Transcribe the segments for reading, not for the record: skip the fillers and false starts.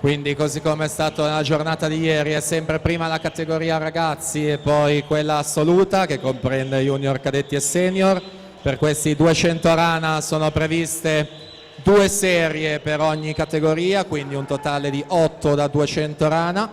Quindi, così come è stato nella giornata di ieri, è sempre prima la categoria ragazzi e poi quella assoluta che comprende junior, cadetti e senior. Per questi 200 rana sono previste 2 serie per ogni categoria, quindi un totale di 8 da 200 rana.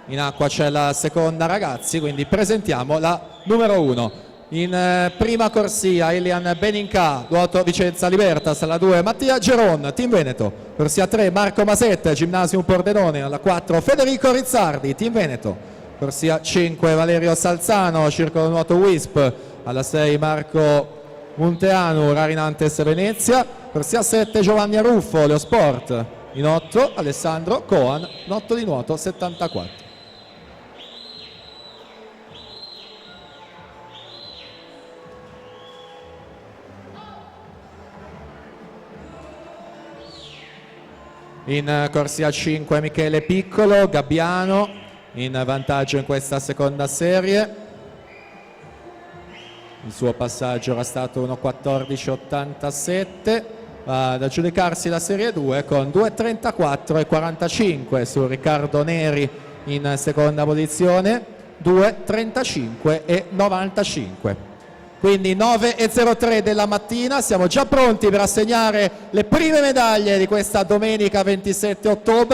In acqua c'è la seconda ragazzi, quindi presentiamo la numero 1. In prima corsia Elian Beninca, nuoto Vicenza Libertas. Alla 2 Mattia Geron, Team Veneto. Corsia 3 Marco Masette, Gymnasium Pordenone. Alla 4 Federico Rizzardi, Team Veneto. Corsia 5 Valerio Salzano, Circolo Nuoto Wisp. Alla 6 Marco Munteanu, Rarinantes Venezia. Corsia 7 Giovanni Aruffo, Leosport. In 8 Alessandro Coan, Notto di Nuoto 74. In corsia 5 Michele Piccolo, Gabbiano in vantaggio in questa seconda serie. Il suo passaggio era stato 1:14.87. Va ad aggiudicarsi la serie 2 con 2:34.45 su Riccardo Neri in seconda posizione, 2:35.95. Quindi 9:03 della mattina, siamo già pronti per assegnare le prime medaglie di questa domenica 27 ottobre.